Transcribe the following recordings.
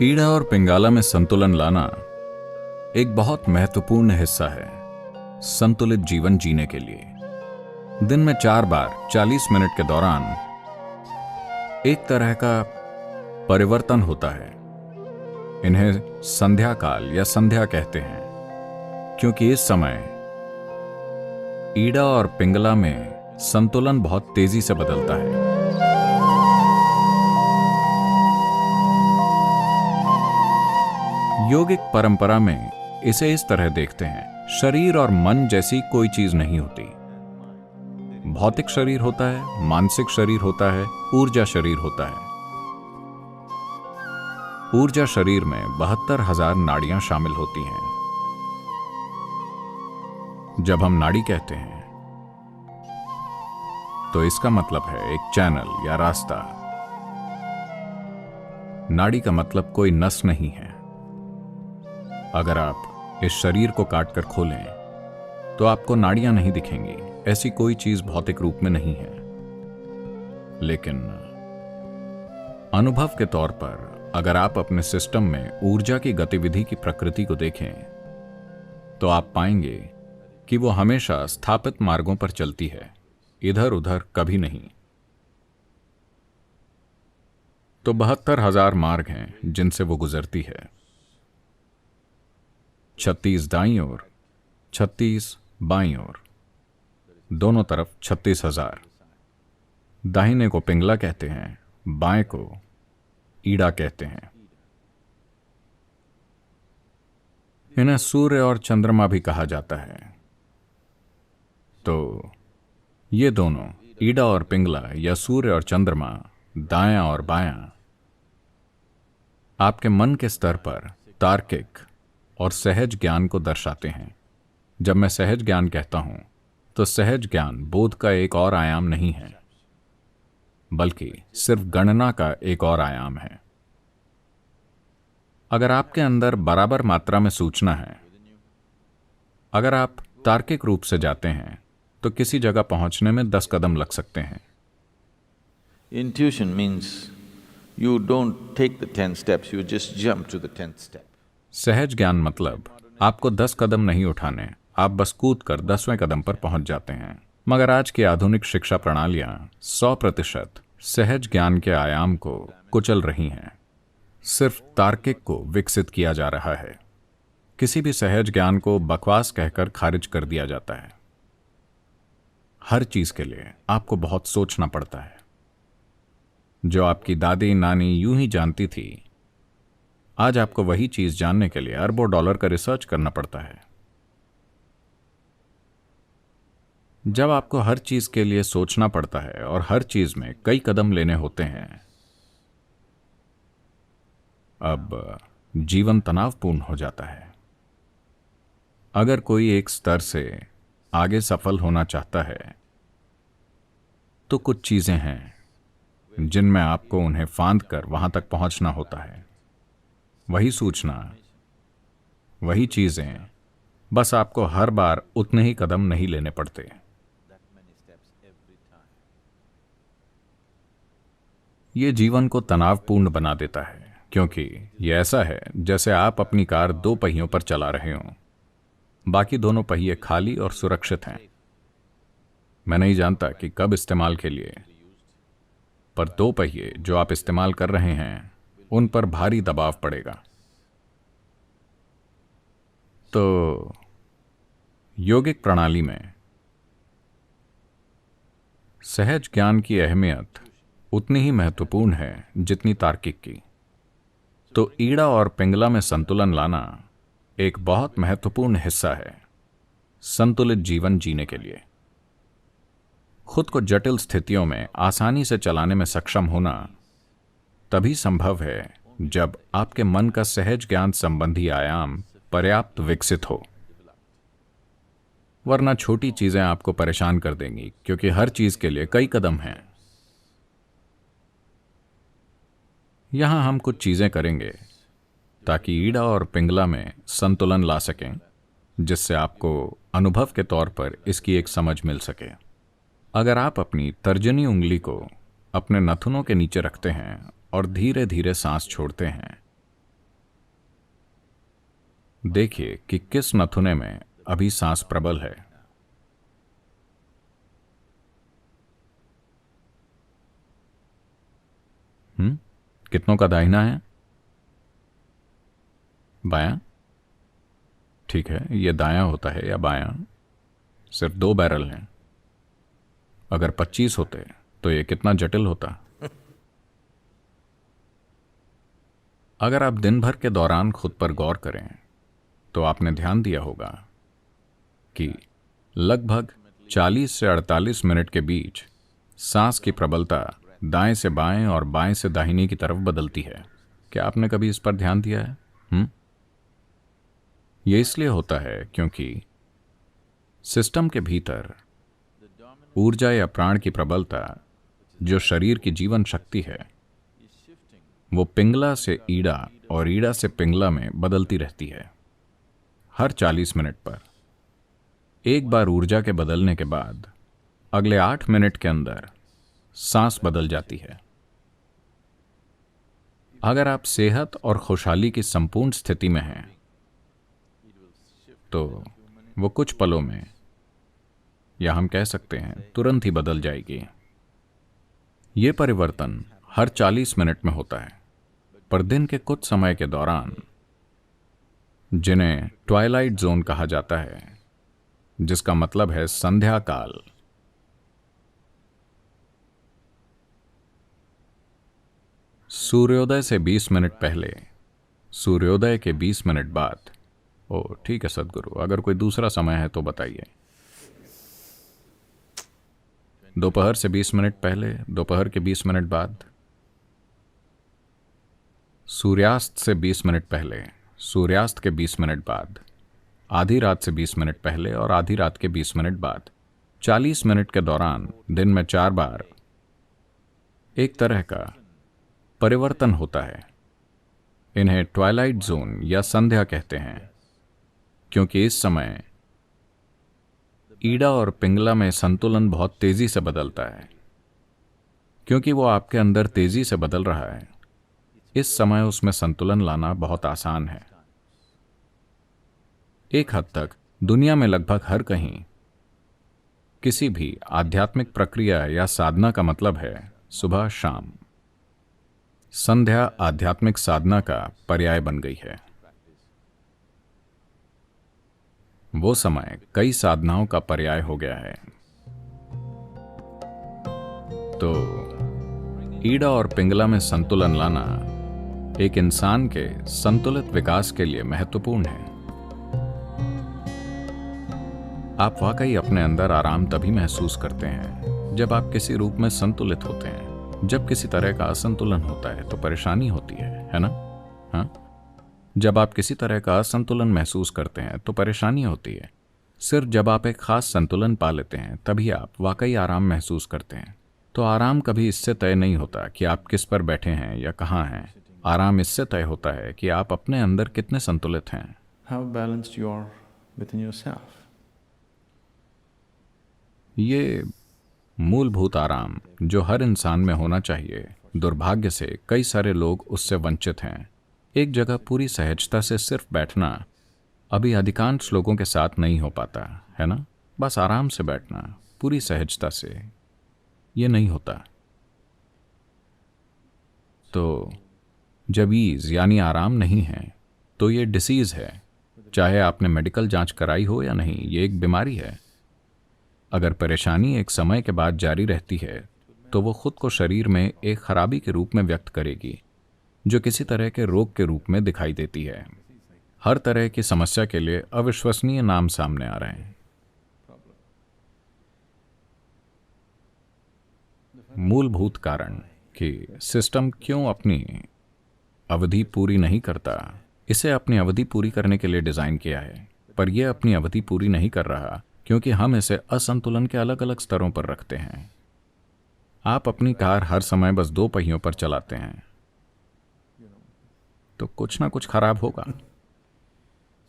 ईड़ा और पिंगाला में संतुलन लाना एक बहुत महत्वपूर्ण हिस्सा है संतुलित जीवन जीने के लिए। दिन में 4 बार 40 मिनट के दौरान एक तरह का परिवर्तन होता है। इन्हें संध्या काल या संध्या कहते हैं, क्योंकि इस समय ईड़ा और पिंगला में संतुलन बहुत तेजी से बदलता है। योगिक परंपरा में इसे इस तरह देखते हैं, शरीर और मन जैसी कोई चीज नहीं होती। भौतिक शरीर होता है, मानसिक शरीर होता है, ऊर्जा शरीर होता है। ऊर्जा शरीर में 72,000 नाड़ियां शामिल होती हैं। जब हम नाड़ी कहते हैं तो इसका मतलब है एक चैनल या रास्ता। नाड़ी का मतलब कोई नस नहीं है। अगर आप इस शरीर को काटकर खोलें तो आपको नाड़ियां नहीं दिखेंगी। ऐसी कोई चीज भौतिक रूप में नहीं है। लेकिन अनुभव के तौर पर अगर आप अपने सिस्टम में ऊर्जा की गतिविधि की प्रकृति को देखें तो आप पाएंगे कि वो हमेशा स्थापित मार्गों पर चलती है, इधर उधर कभी नहीं। तो 72,000 मार्ग हैं जिनसे वो गुजरती है। 36 दाईं ओर, 36 बाईं ओर, दोनों तरफ 36,000। दाहिने को पिंगला कहते हैं, बाएं को ईड़ा कहते हैं। इन्हें सूर्य और चंद्रमा भी कहा जाता है। तो ये दोनों ईड़ा और पिंगला या सूर्य और चंद्रमा, दायां और बायां, आपके मन के स्तर पर तार्किक और सहज ज्ञान को दर्शाते हैं। जब मैं सहज ज्ञान कहता हूं तो सहज ज्ञान बोध का एक और आयाम नहीं है, बल्कि सिर्फ गणना का एक और आयाम है। अगर आपके अंदर बराबर मात्रा में सूचना है, अगर आप तार्किक रूप से जाते हैं तो किसी जगह पहुंचने में 10 कदम लग सकते हैं। Intuition means you don't take the 10 steps, you just jump to the 10th step. सहज ज्ञान मतलब आपको 10 कदम नहीं उठाने, आप बस कूद कर 10वें कदम पर पहुंच जाते हैं। मगर आज की आधुनिक शिक्षा प्रणालियां 100% सहज ज्ञान के आयाम को कुचल रही हैं। सिर्फ तार्किक को विकसित किया जा रहा है। किसी भी सहज ज्ञान को बकवास कहकर खारिज कर दिया जाता है। हर चीज के लिए आपको बहुत सोचना पड़ता है। जो आपकी दादी नानी यूं ही जानती थी, आज आपको वही चीज जानने के लिए अरबों डॉलर का रिसर्च करना पड़ता है। जब आपको हर चीज के लिए सोचना पड़ता है और हर चीज में कई कदम लेने होते हैं, अब जीवन तनावपूर्ण हो जाता है। अगर कोई एक स्तर से आगे सफल होना चाहता है तो कुछ चीजें हैं जिनमें आपको उन्हें फांद कर वहां तक पहुंचना होता है। वही सूचना, वही चीजें, बस आपको हर बार उतने ही कदम नहीं लेने पड़ते। ये जीवन को तनावपूर्ण बना देता है, क्योंकि ये ऐसा है जैसे आप अपनी कार 2 पहियों पर चला रहे हों। बाकी दोनों पहिए खाली और सुरक्षित हैं। मैं नहीं जानता कि कब इस्तेमाल के लिए, पर 2 पहिए जो आप इस्तेमाल कर रहे हैं उन पर भारी दबाव पड़ेगा। तो योगिक प्रणाली में सहज ज्ञान की अहमियत उतनी ही महत्वपूर्ण है जितनी तार्किक की। तो ईड़ा और पिंगला में संतुलन लाना एक बहुत महत्वपूर्ण हिस्सा है संतुलित जीवन जीने के लिए। खुद को जटिल स्थितियों में आसानी से चलाने में सक्षम होना तभी संभव है जब आपके मन का सहज ज्ञान संबंधी आयाम पर्याप्त विकसित हो। वरना छोटी चीजें आपको परेशान कर देंगी, क्योंकि हर चीज के लिए कई कदम हैं। यहां हम कुछ चीजें करेंगे ताकि ईड़ा और पिंगला में संतुलन ला सकें, जिससे आपको अनुभव के तौर पर इसकी एक समझ मिल सके। अगर आप अपनी तर्जनी उंगली को अपने नथुनों के नीचे रखते हैं और धीरे धीरे सांस छोड़ते हैं देखिए कि किस नथुने में अभी सांस प्रबल है। कितनों का दाहिना है? बायां? ठीक है, ये दायां होता है या बायां? सिर्फ 2 बैरल हैं। अगर 25 होते तो ये कितना जटिल होता। अगर आप दिन भर के दौरान खुद पर गौर करें तो आपने ध्यान दिया होगा कि लगभग 40 से 48 मिनट के बीच सांस की प्रबलता दाएं से बाएं और बाएं से दाहिने की तरफ बदलती है। क्या आपने कभी इस पर ध्यान दिया है? यह इसलिए होता है क्योंकि सिस्टम के भीतर ऊर्जा या प्राण की प्रबलता, जो शरीर की जीवन शक्ति है, वो पिंगला से ईड़ा और ईड़ा से पिंगला में बदलती रहती है। हर 40 मिनट पर एक बार ऊर्जा के बदलने के बाद अगले 8 मिनट के अंदर सांस बदल जाती है। अगर आप सेहत और खुशहाली की संपूर्ण स्थिति में हैं तो वो कुछ पलों में, या हम कह सकते हैं तुरंत ही बदल जाएगी। ये परिवर्तन हर 40 मिनट में होता है, पर दिन के कुछ समय के दौरान, जिन्हें ट्वाइलाइट जोन कहा जाता है, जिसका मतलब है संध्या काल, सूर्योदय से 20 मिनट पहले, सूर्योदय के 20 मिनट बाद। ओ ठीक है सदगुरु, अगर कोई दूसरा समय है तो बताइए। दोपहर से 20 मिनट पहले, दोपहर के 20 मिनट बाद, सूर्यास्त से 20 मिनट पहले, सूर्यास्त के 20 मिनट बाद, आधी रात से 20 मिनट पहले और आधी रात के 20 मिनट बाद। 40 मिनट के दौरान दिन में 4 बार एक तरह का परिवर्तन होता है। इन्हें ट्वाइलाइट जोन या संध्या कहते हैं, क्योंकि इस समय ईड़ा और पिंगला में संतुलन बहुत तेजी से बदलता है। क्योंकि वो आपके अंदर तेजी से बदल रहा है, इस समय उसमें संतुलन लाना बहुत आसान है। एक हद तक दुनिया में लगभग हर कहीं किसी भी आध्यात्मिक प्रक्रिया या साधना का मतलब है सुबह शाम। संध्या आध्यात्मिक साधना का पर्याय बन गई है। वो समय कई साधनाओं का पर्याय हो गया है। तो ईड़ा और पिंगला में संतुलन लाना एक इंसान के संतुलित विकास के लिए महत्वपूर्ण है। आप वाकई अपने अंदर आराम तभी महसूस करते हैं जब आप किसी रूप में संतुलित होते हैं। जब किसी तरह का असंतुलन होता है तो परेशानी होती है ना? हाँ, जब आप किसी तरह का असंतुलन महसूस करते हैं तो परेशानी होती है। सिर्फ जब आप एक खास संतुलन पा लेते हैं तभी आप वाकई आराम महसूस करते हैं। तो आराम कभी इससे तय नहीं होता कि आप किस पर बैठे हैं या कहाँ हैं। आराम इससे तय होता है कि आप अपने अंदर कितने संतुलित हैं। How balanced you are within yourself. ये मूलभूत आराम जो हर इंसान में होना चाहिए, दुर्भाग्य से कई सारे लोग उससे वंचित हैं। एक जगह पूरी सहजता से सिर्फ बैठना अभी अधिकांश लोगों के साथ नहीं हो पाता है ना? बस आराम से बैठना पूरी सहजता से, ये नहीं होता। तो जब ईज यानी आराम नहीं है तो ये डिसीज है। चाहे आपने मेडिकल जांच कराई हो या नहीं, ये एक बीमारी है। अगर परेशानी एक समय के बाद जारी रहती है तो वो खुद को शरीर में एक खराबी के रूप में व्यक्त करेगी, जो किसी तरह के रोग के रूप में दिखाई देती है। हर तरह की समस्या के लिए अविश्वसनीय नाम सामने आ रहे हैं। मूलभूत कारण कि सिस्टम क्यों अपनी अवधि पूरी नहीं करता, इसे अपनी अवधि पूरी करने के लिए डिजाइन किया है, पर यह अपनी अवधि पूरी नहीं कर रहा क्योंकि हम इसे असंतुलन के अलग अलग स्तरों पर रखते हैं। आप अपनी कार हर समय बस 2 पहियों पर चलाते हैं तो कुछ ना कुछ खराब होगा।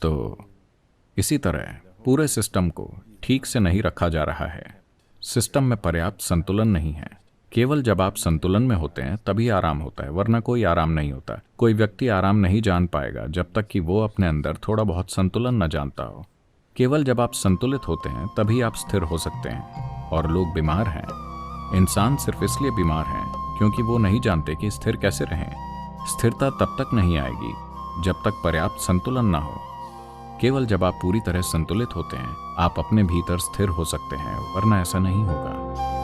तो इसी तरह पूरे सिस्टम को ठीक से नहीं रखा जा रहा है। सिस्टम में पर्याप्त संतुलन नहीं है। केवल जब आप संतुलन में होते हैं तभी आराम होता है, वरना कोई आराम नहीं होता। कोई व्यक्ति आराम नहीं जान पाएगा जब तक कि वो अपने अंदर थोड़ा बहुत संतुलन न जानता हो। केवल जब आप संतुलित होते हैं तभी आप स्थिर हो सकते हैं। और लोग बीमार हैं। इंसान सिर्फ इसलिए बीमार हैं क्योंकि वो नहीं जानते कि स्थिर कैसे रहें। स्थिरता तब तक नहीं आएगी जब तक पर्याप्त संतुलन ना हो। केवल जब आप पूरी तरह संतुलित होते हैं आप अपने भीतर स्थिर हो सकते हैं, वरना ऐसा नहीं होगा।